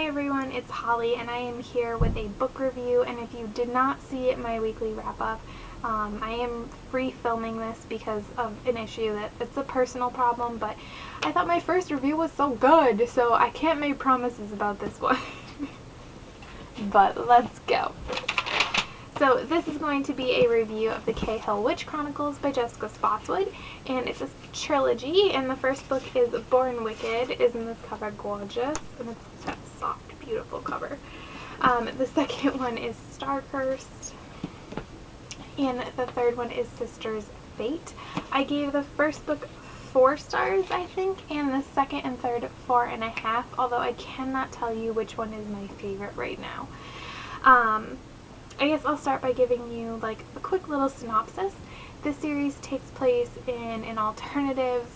Hi everyone, it's Holly and I am here with a book review, and if you did not see my weekly wrap-up, I am free-filming this because of an issue that it's a personal problem, but I thought my first review was so good, so I can't make promises about this one. But let's go. So this is going to be a review of the Cahilll Witch Chronicles by Jessica Spotswood, and it's a trilogy, and the first book is Born Wicked. Isn't this cover gorgeous? And it's that soft, beautiful cover. The second one is Star-Cursed, and the third one is Sister's Fate. I gave the first book 4 stars, I think, and the second and third 4.5, although I cannot tell you which one is my favorite right now. I guess I'll start by giving you like a quick little synopsis. This series takes place in an alternative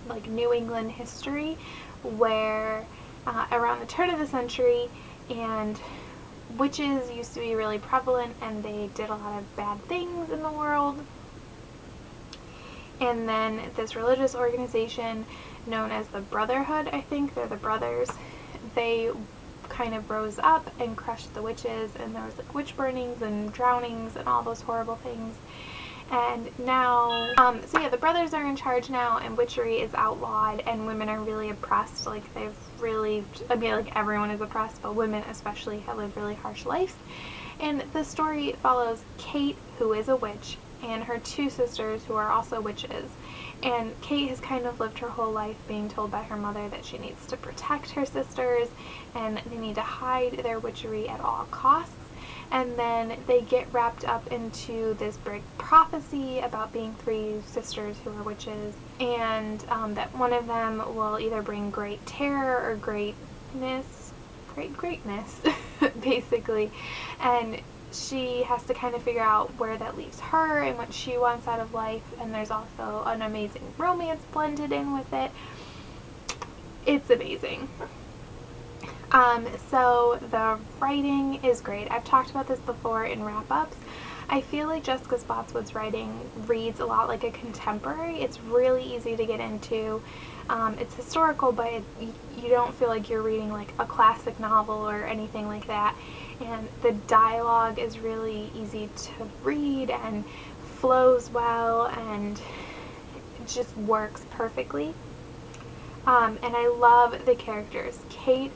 like New England history where around the turn of the century, and witches used to be really prevalent and they did a lot of bad things in the world. And then this religious organization known as the Brotherhood, I think they're the brothers, they kind of rose up and crushed the witches, and there was like witch burnings and drownings and all those horrible things. And now so yeah, the brothers are in charge now, and witchery is outlawed, and women are really oppressed. Like they've really, I mean, like everyone is oppressed, but women especially have lived really harsh lives. And the story follows Kate, who is a witch, and her 2 sisters who are also witches. And Kate has kind of lived her whole life being told by her mother that she needs to protect her sisters and they need to hide their witchery at all costs. And then they get wrapped up into this big prophecy about being 3 sisters who are witches, and that one of them will either bring great terror or greatness, basically. And she has to kind of figure out where that leaves her and what she wants out of life, and there's also an amazing romance blended in with it. It's amazing. So the writing is great. I've talked about this before in wrap-ups. I feel like Jessica Spotswood's writing reads a lot like a contemporary. It's really easy to get into. It's historical, but you don't feel like you're reading like a classic novel or anything like that. And the dialogue is really easy to read and flows well, and it just works perfectly. And I love the characters. Kate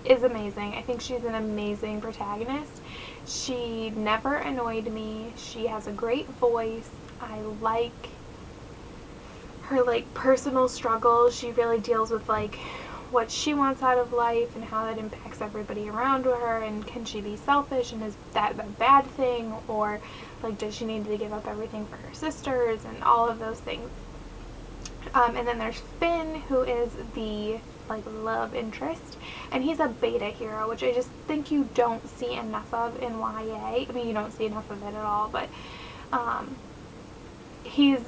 is amazing. I think she's an amazing protagonist. She never annoyed me. She has a great voice. I like her like personal struggles. She really deals with like what she wants out of life and how that impacts everybody around her, and can she be selfish, and is that a bad thing, or like does she need to give up everything for her sisters, and all of those things. And then there's Finn, who is the like love interest, and he's a beta hero, which I just think you don't see enough of in YA. I mean, you don't see enough of it at all, but he's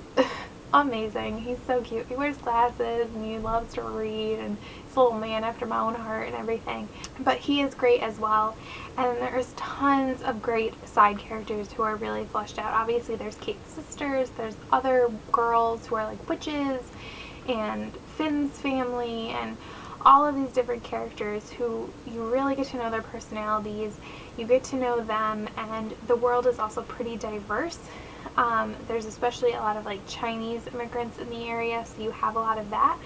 amazing. He's so cute. He wears glasses and he loves to read, and he's a little man after my own heart and everything. But he is great as well. And there's tons of great side characters who are really fleshed out. Obviously there's Kate's sisters, there's other girls who are like witches, and Finn's family, and all of these different characters who you really get to know their personalities, you get to know them, and the world is also pretty diverse. There's especially a lot of like Chinese immigrants in the area, so you have a lot of that.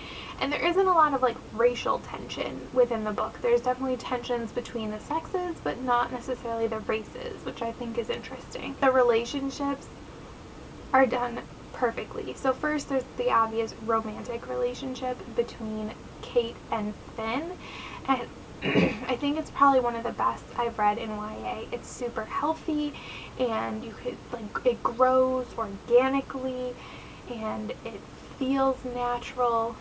And there isn't a lot of like racial tension within the book. There's definitely tensions between the sexes, but not necessarily the races, which I think is interesting. The relationships are done perfectly. So first there's the obvious romantic relationship between Kate and Finn, and I think it's probably one of the best I've read in YA. It's super healthy, and you could like, it grows organically and it feels natural,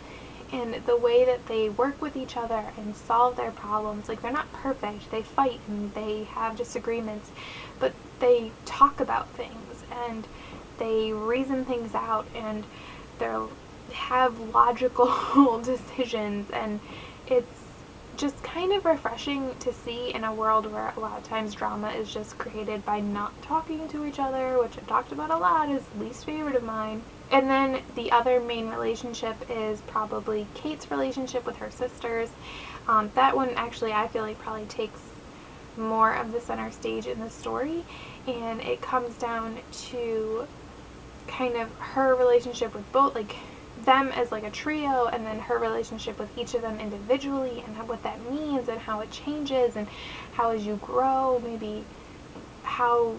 and the way that they work with each other and solve their problems, like they're not perfect, they fight and they have disagreements, but they talk about things and they reason things out, and they have logical decisions, and it's just kind of refreshing to see in a world where a lot of times drama is just created by not talking to each other, which I've talked about a lot, is least favorite of mine. And then the other main relationship is probably Kate's relationship with her sisters. That one actually I feel like probably takes more of the center stage in the story, and it comes down to kind of her relationship with both, like them as like a trio, and then her relationship with each of them individually, and what that means and how it changes, and how as you grow, maybe how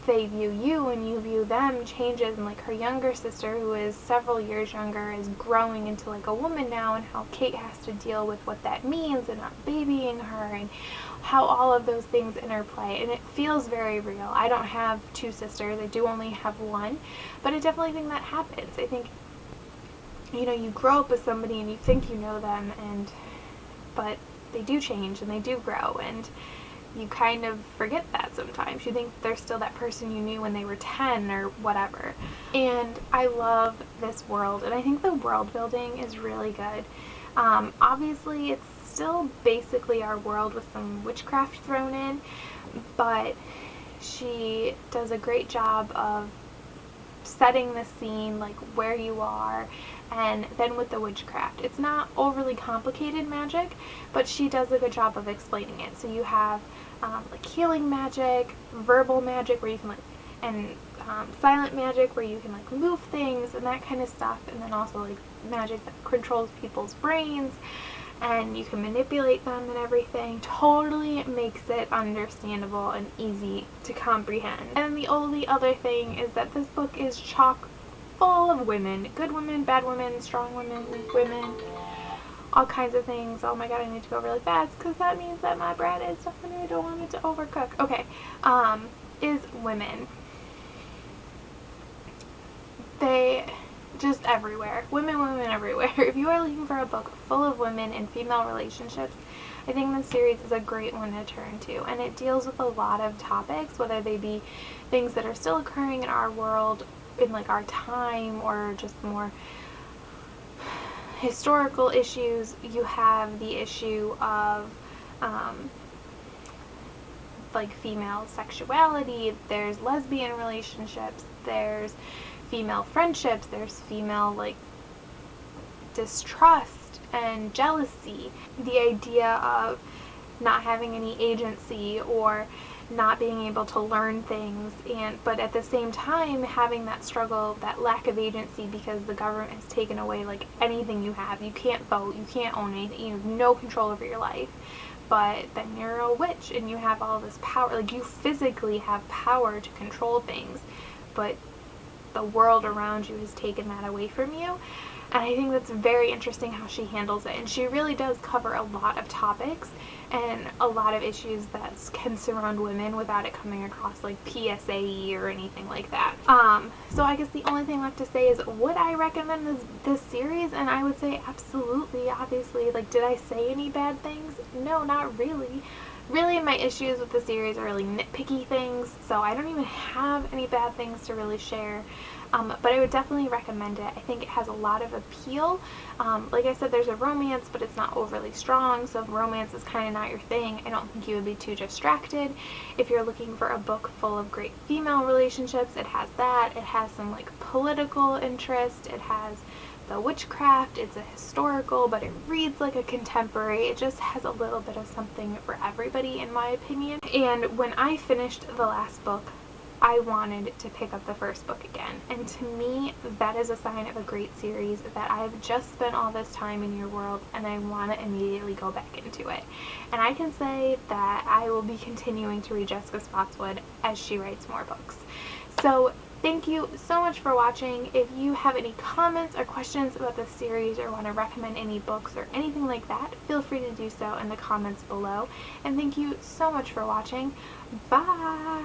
they view you and you view them changes. And like her younger sister, who is several years younger, is growing into like a woman now, and how Kate has to deal with what that means, and not babying her, and how all of those things interplay. And it feels very real. I don't have two sisters, I do only have one, but I definitely think that happens. I think, you know, you grow up with somebody and you think you know them, but they do change and they do grow, and you kind of forget that sometimes. You think they're still that person you knew when they were 10 or whatever. And I love this world, and I think the world building is really good. Obviously it's still basically our world with some witchcraft thrown in, but she does a great job of setting the scene, like where you are, and then with the witchcraft. It's not overly complicated magic, but she does a good job of explaining it. So you have like healing magic, verbal magic where you can like, and silent magic where you can like move things and that kind of stuff, and then also like magic that controls people's brains and you can manipulate them and everything. Totally makes it understandable and easy to comprehend. And the only other thing is that this book is chock full of women. Good women, bad women, strong women, weak women, all kinds of things. Oh my god, I need to go really fast because that means that my bread is done and I don't want it to overcook. Okay, is women. They just everywhere. Women everywhere. If you are looking for a book full of women and female relationships, I think this series is a great one to turn to. And it deals with a lot of topics, whether they be things that are still occurring in our world, in like our time, or just more historical issues. You have the issue of like female sexuality, there's lesbian relationships, there's female friendships, there's female like distrust and jealousy, the idea of not having any agency or not being able to learn things, but at the same time having that struggle, that lack of agency, because the government has taken away like anything you have. You can't vote, you can't own anything, you have no control over your life, but then you're a witch and you have all this power, like you physically have power to control things, but the world around you has taken that away from you. And I think that's very interesting how she handles it. And she really does cover a lot of topics and a lot of issues that can surround women without it coming across like PSA or anything like that. So I guess the only thing left to say is, would I recommend this series? And I would say absolutely. Obviously, like, did I say any bad things? No, not really. Really, my issues with the series are really nitpicky things, so I don't even have any bad things to really share. But I would definitely recommend it. I think it has a lot of appeal. Like I said, there's a romance, but it's not overly strong, so if romance is kind of not your thing, I don't think you would be too distracted. If you're looking for a book full of great female relationships, it has that. It has some like political interest. It has the witchcraft. It's a historical, but it reads like a contemporary. It just has a little bit of something for everybody, in my opinion. And when I finished the last book, I wanted to pick up the first book again. And to me, that is a sign of a great series, that I've just spent all this time in your world and I want to immediately go back into it. And I can say that I will be continuing to read Jessica Spotswood as she writes more books. So thank you so much for watching. If you have any comments or questions about this series, or want to recommend any books or anything like that, feel free to do so in the comments below. And thank you so much for watching. Bye!